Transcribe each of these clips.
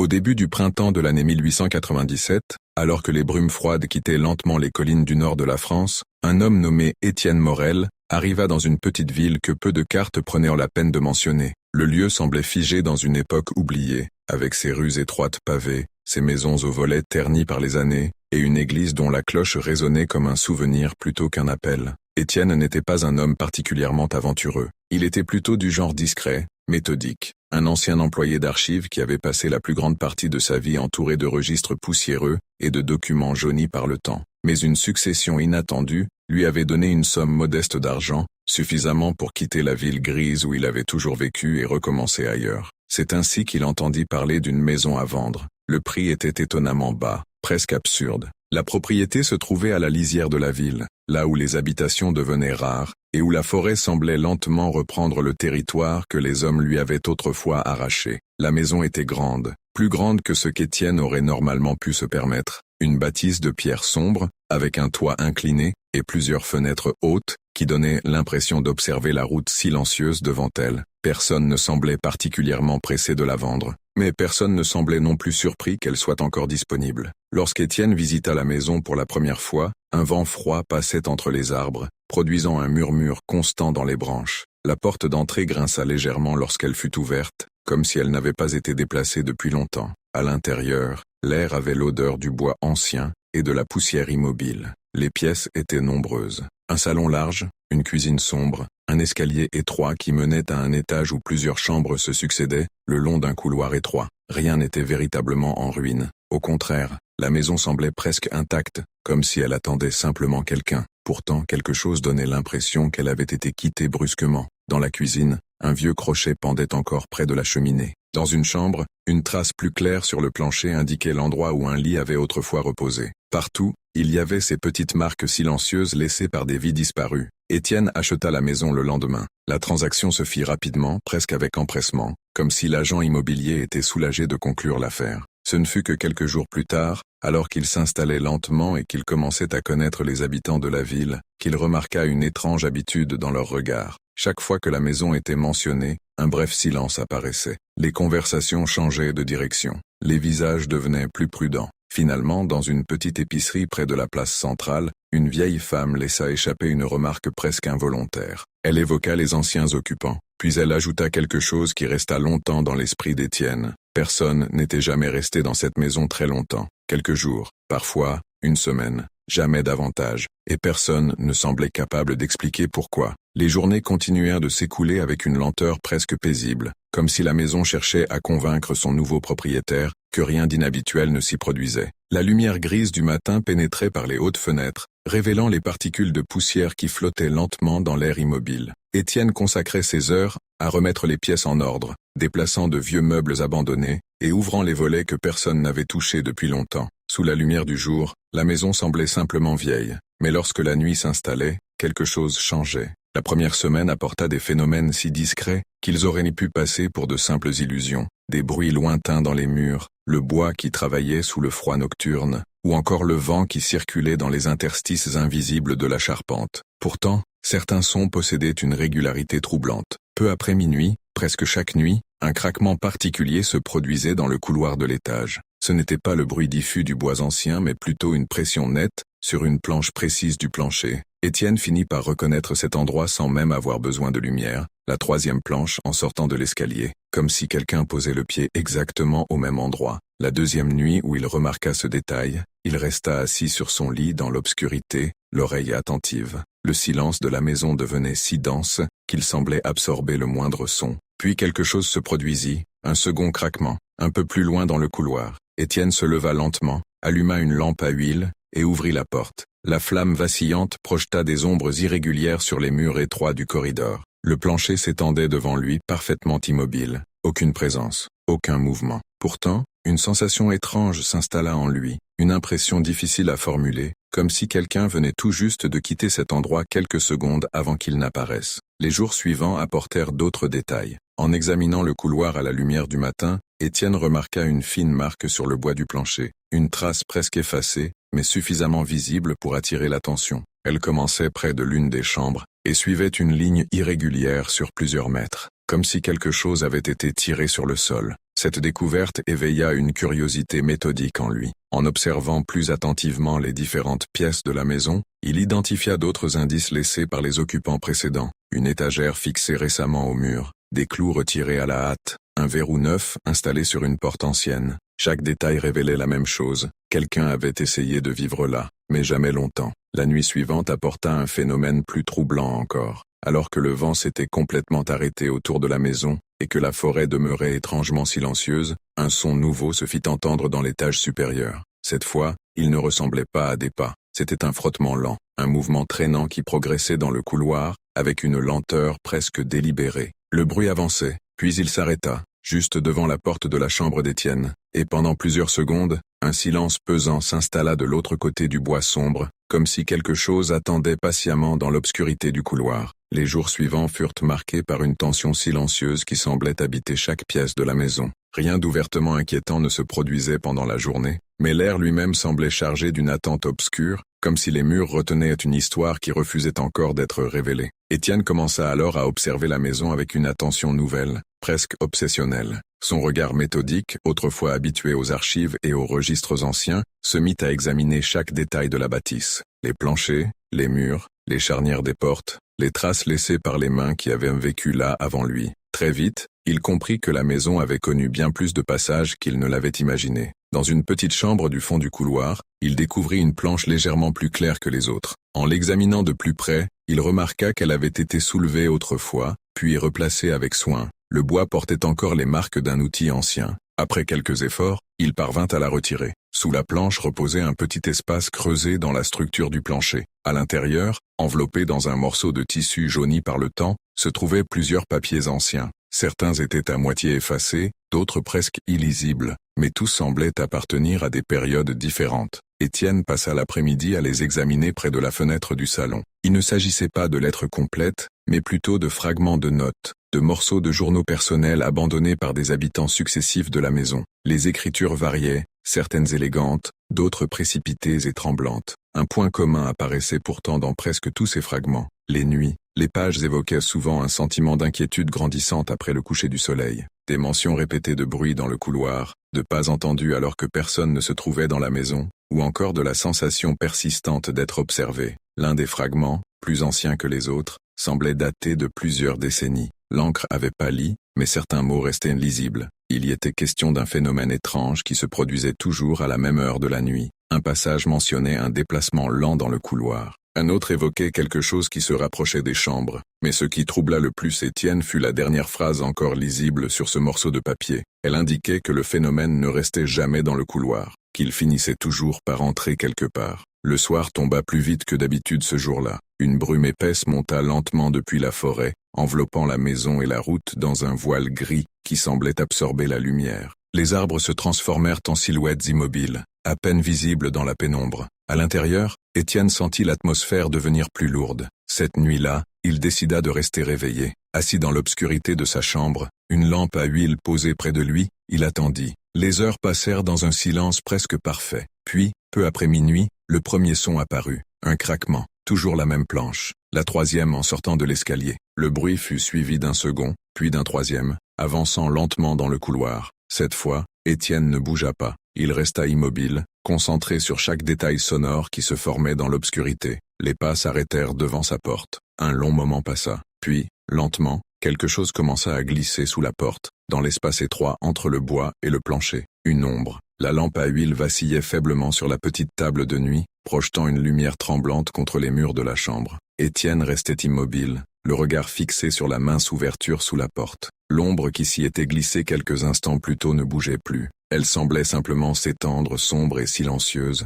Au début du printemps de l'année 1897, alors que les brumes froides quittaient lentement les collines du nord de la France, un homme nommé Étienne Morel arriva dans une petite ville que peu de cartes prenaient la peine de mentionner. Le lieu semblait figé dans une époque oubliée, avec ses rues étroites pavées, ses maisons aux volets ternis par les années, et une église dont la cloche résonnait comme un souvenir plutôt qu'un appel. Étienne n'était pas un homme particulièrement aventureux. Il était plutôt du genre discret, méthodique, un ancien employé d'archives qui avait passé la plus grande partie de sa vie entouré de registres poussiéreux et de documents jaunis par le temps. Mais une succession inattendue lui avait donné une somme modeste d'argent, suffisamment pour quitter la ville grise où il avait toujours vécu et recommencer ailleurs. C'est ainsi qu'il entendit parler d'une maison à vendre. Le prix était étonnamment bas, presque absurde. La propriété se trouvait à la lisière de la ville, là où les habitations devenaient rares, et où la forêt semblait lentement reprendre le territoire que les hommes lui avaient autrefois arraché. La maison était grande, plus grande que ce qu'Étienne aurait normalement pu se permettre. Une bâtisse de pierre sombre, avec un toit incliné, et plusieurs fenêtres hautes, qui donnaient l'impression d'observer la route silencieuse devant elle. Personne ne semblait particulièrement pressé de la vendre, mais personne ne semblait non plus surpris qu'elle soit encore disponible. Lorsqu'Étienne visita la maison pour la première fois, un vent froid passait entre les arbres, produisant un murmure constant dans les branches. La porte d'entrée grinça légèrement lorsqu'elle fut ouverte, comme si elle n'avait pas été déplacée depuis longtemps. À l'intérieur, l'air avait l'odeur du bois ancien et de la poussière immobile. Les pièces étaient nombreuses. Un salon large, une cuisine sombre, un escalier étroit qui menait à un étage où plusieurs chambres se succédaient, le long d'un couloir étroit. Rien n'était véritablement en ruine. Au contraire, la maison semblait presque intacte, comme si elle attendait simplement quelqu'un. Pourtant, quelque chose donnait l'impression qu'elle avait été quittée brusquement. Dans la cuisine, un vieux crochet pendait encore près de la cheminée. Dans une chambre, une trace plus claire sur le plancher indiquait l'endroit où un lit avait autrefois reposé. Partout, il y avait ces petites marques silencieuses laissées par des vies disparues. Étienne acheta la maison le lendemain. La transaction se fit rapidement, presque avec empressement, comme si l'agent immobilier était soulagé de conclure l'affaire. Ce ne fut que quelques jours plus tard, alors qu'il s'installait lentement et qu'il commençait à connaître les habitants de la ville, qu'il remarqua une étrange habitude dans leur regard. Chaque fois que la maison était mentionnée, un bref silence apparaissait. Les conversations changeaient de direction. Les visages devenaient plus prudents. Finalement, dans une petite épicerie près de la place centrale, une vieille femme laissa échapper une remarque presque involontaire. Elle évoqua les anciens occupants, puis elle ajouta quelque chose qui resta longtemps dans l'esprit d'Étienne. Personne n'était jamais resté dans cette maison très longtemps. Quelques jours, parfois, une semaine, jamais davantage, et personne ne semblait capable d'expliquer pourquoi. Les journées continuèrent de s'écouler avec une lenteur presque paisible, comme si la maison cherchait à convaincre son nouveau propriétaire que rien d'inhabituel ne s'y produisait. La lumière grise du matin pénétrait par les hautes fenêtres, révélant les particules de poussière qui flottaient lentement dans l'air immobile. Étienne consacrait ses heures à remettre les pièces en ordre, déplaçant de vieux meubles abandonnés et ouvrant les volets que personne n'avait touchés depuis longtemps. Sous la lumière du jour, la maison semblait simplement vieille, mais lorsque la nuit s'installait, quelque chose changeait. La première semaine apporta des phénomènes si discrets qu'ils auraient pu passer pour de simples illusions, des bruits lointains dans les murs, le bois qui travaillait sous le froid nocturne, ou encore le vent qui circulait dans les interstices invisibles de la charpente. Pourtant, certains sons possédaient une régularité troublante. Peu après minuit, presque chaque nuit, un craquement particulier se produisait dans le couloir de l'étage. Ce n'était pas le bruit diffus du bois ancien mais plutôt une pression nette sur une planche précise du plancher. Étienne finit par reconnaître cet endroit sans même avoir besoin de lumière, la troisième planche en sortant de l'escalier, comme si quelqu'un posait le pied exactement au même endroit. La deuxième nuit où il remarqua ce détail, il resta assis sur son lit dans l'obscurité, l'oreille attentive. Le silence de la maison devenait si dense qu'il semblait absorber le moindre son. Puis quelque chose se produisit, un second craquement, un peu plus loin dans le couloir. Étienne se leva lentement, alluma une lampe à huile et ouvrit la porte. La flamme vacillante projeta des ombres irrégulières sur les murs étroits du corridor. Le plancher s'étendait devant lui parfaitement immobile. Aucune présence, aucun mouvement. Pourtant, une sensation étrange s'installa en lui, une impression difficile à formuler, comme si quelqu'un venait tout juste de quitter cet endroit quelques secondes avant qu'il n'apparaisse. Les jours suivants apportèrent d'autres détails. En examinant le couloir à la lumière du matin, Étienne remarqua une fine marque sur le bois du plancher, une trace presque effacée, mais suffisamment visible pour attirer l'attention. Elle commençait près de l'une des chambres et suivait une ligne irrégulière sur plusieurs mètres. comme si quelque chose avait été tiré sur le sol. Cette découverte éveilla une curiosité méthodique en lui. En observant plus attentivement les différentes pièces de la maison, il identifia d'autres indices laissés par les occupants précédents. Une étagère fixée récemment au mur, des clous retirés à la hâte, un verrou neuf installé sur une porte ancienne. Chaque détail révélait la même chose. Quelqu'un avait essayé de vivre là, mais jamais longtemps. La nuit suivante apporta un phénomène plus troublant encore. Alors que le vent s'était complètement arrêté autour de la maison, et que la forêt demeurait étrangement silencieuse, un son nouveau se fit entendre dans l'étage supérieur. Cette fois, il ne ressemblait pas à des pas. C'était un frottement lent, un mouvement traînant qui progressait dans le couloir, avec une lenteur presque délibérée. Le bruit avançait, puis il s'arrêta, juste devant la porte de la chambre d'Étienne, et pendant plusieurs secondes, un silence pesant s'installa de l'autre côté du bois sombre, comme si quelque chose attendait patiemment dans l'obscurité du couloir. Les jours suivants furent marqués par une tension silencieuse qui semblait habiter chaque pièce de la maison. Rien d'ouvertement inquiétant ne se produisait pendant la journée, mais l'air lui-même semblait chargé d'une attente obscure, comme si les murs retenaient une histoire qui refusait encore d'être révélée. Étienne commença alors à observer la maison avec une attention nouvelle, presque obsessionnelle. Son regard méthodique, autrefois habitué aux archives et aux registres anciens, se mit à examiner chaque détail de la bâtisse. Les planchers, les murs, les charnières des portes, les traces laissées par les mains qui avaient vécu là avant lui. Très vite, il comprit que la maison avait connu bien plus de passages qu'il ne l'avait imaginé. Dans une petite chambre du fond du couloir, il découvrit une planche légèrement plus claire que les autres. En l'examinant de plus près, il remarqua qu'elle avait été soulevée autrefois, puis replacée avec soin. Le bois portait encore les marques d'un outil ancien. Après quelques efforts, il parvint à la retirer. Sous la planche reposait un petit espace creusé dans la structure du plancher. À l'intérieur, enveloppé dans un morceau de tissu jauni par le temps, se trouvaient plusieurs papiers anciens. Certains étaient à moitié effacés, d'autres presque illisibles, mais tous semblaient appartenir à des périodes différentes. Étienne passa l'après-midi à les examiner près de la fenêtre du salon. Il ne s'agissait pas de lettres complètes, mais plutôt de fragments de notes, de morceaux de journaux personnels abandonnés par des habitants successifs de la maison. Les écritures variaient, certaines élégantes, d'autres précipitées et tremblantes. Un point commun apparaissait pourtant dans presque tous ces fragments. Les nuits, les pages évoquaient souvent un sentiment d'inquiétude grandissante après le coucher du soleil. Des mentions répétées de bruit dans le couloir, de pas entendus alors que personne ne se trouvait dans la maison, ou encore de la sensation persistante d'être observé. L'un des fragments, plus ancien que les autres, semblait dater de plusieurs décennies. L'encre avait pâli, mais certains mots restaient lisibles. Il y était question d'un phénomène étrange qui se produisait toujours à la même heure de la nuit. Un passage mentionnait un déplacement lent dans le couloir. Un autre évoquait quelque chose qui se rapprochait des chambres. Mais ce qui troubla le plus Étienne fut la dernière phrase encore lisible sur ce morceau de papier. Elle indiquait que le phénomène ne restait jamais dans le couloir, qu'il finissait toujours par entrer quelque part. Le soir tomba plus vite que d'habitude ce jour-là. Une brume épaisse monta lentement depuis la forêt, enveloppant la maison et la route dans un voile gris qui semblait absorber la lumière. Les arbres se transformèrent en silhouettes immobiles, à peine visibles dans la pénombre. À l'intérieur, Étienne sentit l'atmosphère devenir plus lourde. Cette nuit-là, il décida de rester réveillé. Assis dans l'obscurité de sa chambre, une lampe à huile posée près de lui, il attendit. Les heures passèrent dans un silence presque parfait. Puis, peu après minuit, le premier son apparut. Un craquement. Toujours la même planche. La troisième en sortant de l'escalier. Le bruit fut suivi d'un second, puis d'un troisième, avançant lentement dans le couloir. Cette fois, Étienne ne bougea pas. Il resta immobile, concentré sur chaque détail sonore qui se formait dans l'obscurité. Les pas s'arrêtèrent devant sa porte. Un long moment passa. Puis, lentement, quelque chose commença à glisser sous la porte, dans l'espace étroit entre le bois et le plancher. Une ombre. La lampe à huile vacillait faiblement sur la petite table de nuit, projetant une lumière tremblante contre les murs de la chambre. Étienne restait immobile, le regard fixé sur la mince ouverture sous la porte. L'ombre qui s'y était glissée quelques instants plus tôt ne bougeait plus. Elle semblait simplement s'étendre sombre et silencieuse,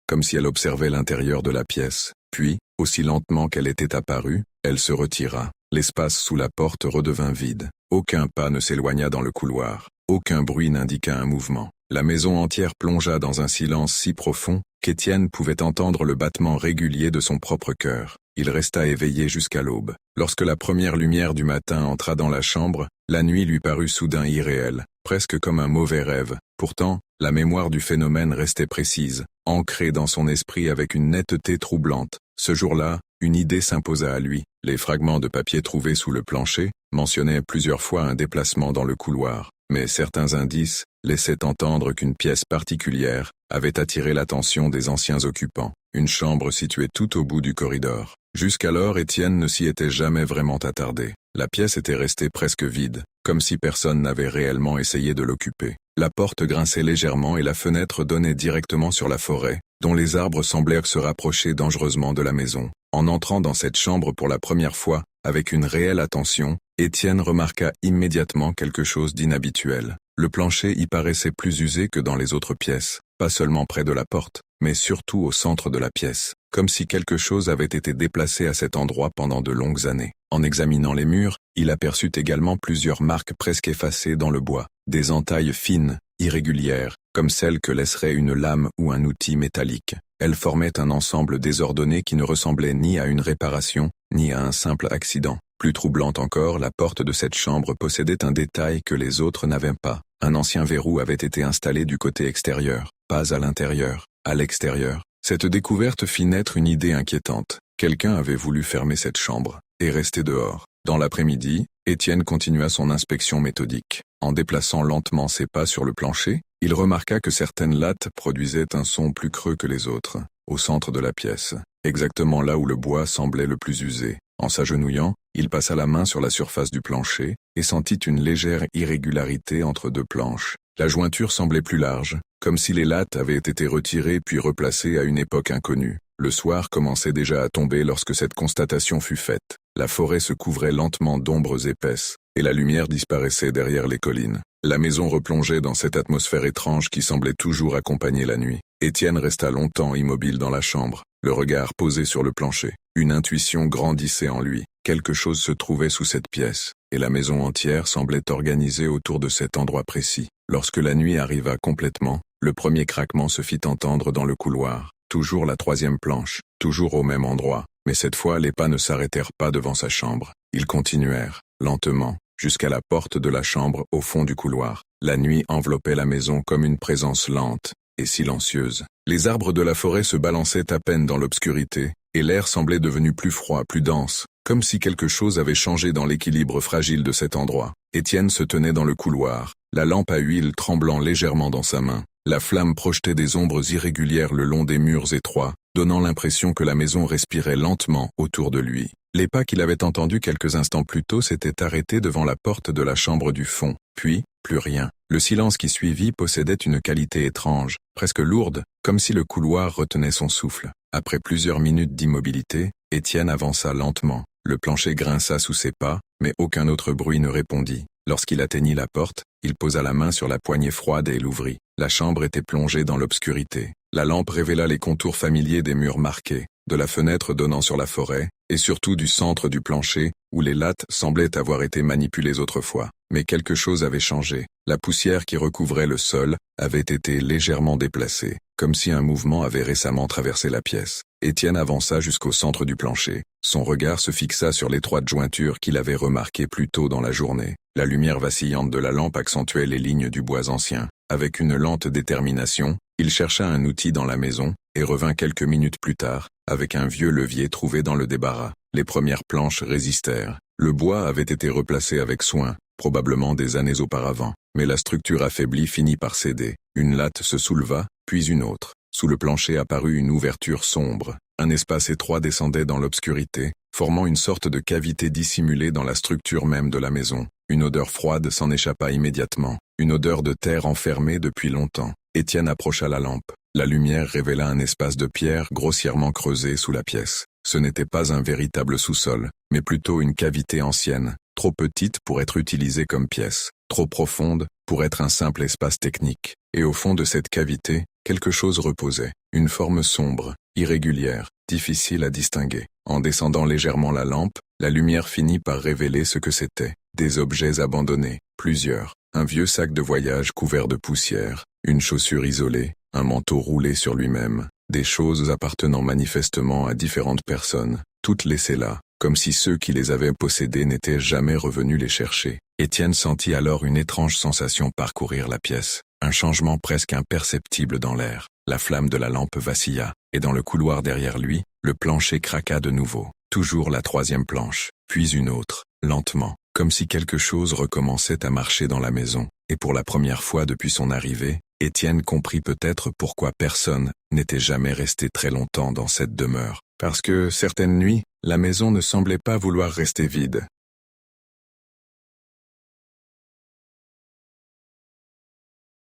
comme si elle observait l'intérieur de la pièce. Puis, aussi lentement qu'elle était apparue, elle se retira. L'espace sous la porte redevint vide. Aucun pas ne s'éloigna dans le couloir. Aucun bruit n'indiqua un mouvement. La maison entière plongea dans un silence si profond qu'Étienne pouvait entendre le battement régulier de son propre cœur. Il resta éveillé jusqu'à l'aube. Lorsque la première lumière du matin entra dans la chambre, la nuit lui parut soudain irréelle, presque comme un mauvais rêve. Pourtant, la mémoire du phénomène restait précise, ancrée dans son esprit avec une netteté troublante. Ce jour-là, une idée s'imposa à lui. Les fragments de papier trouvés sous le plancher mentionnaient plusieurs fois un déplacement dans le couloir, mais certains indices laissaient entendre qu'une pièce particulière avait attiré l'attention des anciens occupants, une chambre située tout au bout du corridor. Jusqu'alors, Étienne ne s'y était jamais vraiment attardé. La pièce était restée presque vide, comme si personne n'avait réellement essayé de l'occuper. La porte grinçait légèrement et la fenêtre donnait directement sur la forêt, dont les arbres semblèrent se rapprocher dangereusement de la maison. En entrant dans cette chambre pour la première fois, avec une réelle attention, Étienne remarqua immédiatement quelque chose d'inhabituel. Le plancher y paraissait plus usé que dans les autres pièces, pas seulement près de la porte, mais surtout au centre de la pièce, comme si quelque chose avait été déplacé à cet endroit pendant de longues années. En examinant les murs, il aperçut également plusieurs marques presque effacées dans le bois, des entailles fines, irrégulières, comme celles que laisserait une lame ou un outil métallique. Elles formaient un ensemble désordonné qui ne ressemblait ni à une réparation, ni à un simple accident. Plus troublante encore, la porte de cette chambre possédait un détail que les autres n'avaient pas. Un ancien verrou avait été installé du côté extérieur, pas à l'intérieur, à l'extérieur. Cette découverte fit naître une idée inquiétante. Quelqu'un avait voulu fermer cette chambre et rester dehors. Dans l'après-midi, Étienne continua son inspection méthodique. En déplaçant lentement ses pas sur le plancher, il remarqua que certaines lattes produisaient un son plus creux que les autres, au centre de la pièce, exactement là où le bois semblait le plus usé. En s'agenouillant, il passa la main sur la surface du plancher et sentit une légère irrégularité entre deux planches. La jointure semblait plus large, comme si les lattes avaient été retirées puis replacées à une époque inconnue. Le soir commençait déjà à tomber lorsque cette constatation fut faite. La forêt se couvrait lentement d'ombres épaisses, et la lumière disparaissait derrière les collines. La maison replongeait dans cette atmosphère étrange qui semblait toujours accompagner la nuit. Étienne resta longtemps immobile dans la chambre, le regard posé sur le plancher. Une intuition grandissait en lui. Quelque chose se trouvait sous cette pièce, et la maison entière semblait organisée autour de cet endroit précis. Lorsque la nuit arriva complètement, le premier craquement se fit entendre dans le couloir. Toujours la troisième planche, toujours au même endroit, mais cette fois les pas ne s'arrêtèrent pas devant sa chambre. Ils continuèrent, lentement, jusqu'à la porte de la chambre au fond du couloir. La nuit enveloppait la maison comme une présence lente et silencieuse. Les arbres de la forêt se balançaient à peine dans l'obscurité, et l'air semblait devenu plus froid, plus dense, comme si quelque chose avait changé dans l'équilibre fragile de cet endroit. Étienne se tenait dans le couloir, la lampe à huile tremblant légèrement dans sa main. La flamme projetait des ombres irrégulières le long des murs étroits, donnant l'impression que la maison respirait lentement autour de lui. Les pas qu'il avait entendus quelques instants plus tôt s'étaient arrêtés devant la porte de la chambre du fond, puis, plus rien. Le silence qui suivit possédait une qualité étrange, presque lourde, comme si le couloir retenait son souffle. Après plusieurs minutes d'immobilité, Étienne avança lentement. Le plancher grinça sous ses pas, mais aucun autre bruit ne répondit. Lorsqu'il atteignit la porte, il posa la main sur la poignée froide et l'ouvrit. La chambre était plongée dans l'obscurité. La lampe révéla les contours familiers des murs marqués, de la fenêtre donnant sur la forêt, et surtout du centre du plancher, où les lattes semblaient avoir été manipulées autrefois. Mais quelque chose avait changé. La poussière qui recouvrait le sol avait été légèrement déplacée, comme si un mouvement avait récemment traversé la pièce. Étienne avança jusqu'au centre du plancher. Son regard se fixa sur l'étroite jointure qu'il avait remarquée plus tôt dans la journée. La lumière vacillante de la lampe accentuait les lignes du bois ancien. Avec une lente détermination, il chercha un outil dans la maison, et revint quelques minutes plus tard, avec un vieux levier trouvé dans le débarras. Les premières planches résistèrent. Le bois avait été replacé avec soin, probablement des années auparavant, mais la structure affaiblie finit par céder. Une latte se souleva, puis une autre. Sous le plancher apparut une ouverture sombre. Un espace étroit descendait dans l'obscurité, formant une sorte de cavité dissimulée dans la structure même de la maison. Une odeur froide s'en échappa immédiatement, une odeur de terre enfermée depuis longtemps. Étienne approcha la lampe. La lumière révéla un espace de pierre grossièrement creusé sous la pièce. Ce n'était pas un véritable sous-sol, mais plutôt une cavité ancienne, trop petite pour être utilisée comme pièce, trop profonde pour être un simple espace technique. Et au fond de cette cavité, quelque chose reposait, une forme sombre, irrégulière, difficile à distinguer. En descendant légèrement la lampe, la lumière finit par révéler ce que c'était. Des objets abandonnés, plusieurs. Un vieux sac de voyage couvert de poussière, une chaussure isolée, un manteau roulé sur lui-même. Des choses appartenant manifestement à différentes personnes, toutes laissées là, comme si ceux qui les avaient possédées n'étaient jamais revenus les chercher. Étienne sentit alors une étrange sensation parcourir la pièce, un changement presque imperceptible dans l'air. La flamme de la lampe vacilla, et dans le couloir derrière lui, Le plancher craqua de nouveau. Toujours la troisième planche, puis une autre, lentement, comme si quelque chose recommençait à marcher dans la maison, et pour la première fois depuis son arrivée, Étienne comprit peut-être pourquoi personne n'était jamais resté très longtemps dans cette demeure. Parce que, certaines nuits, la maison ne semblait pas vouloir rester vide.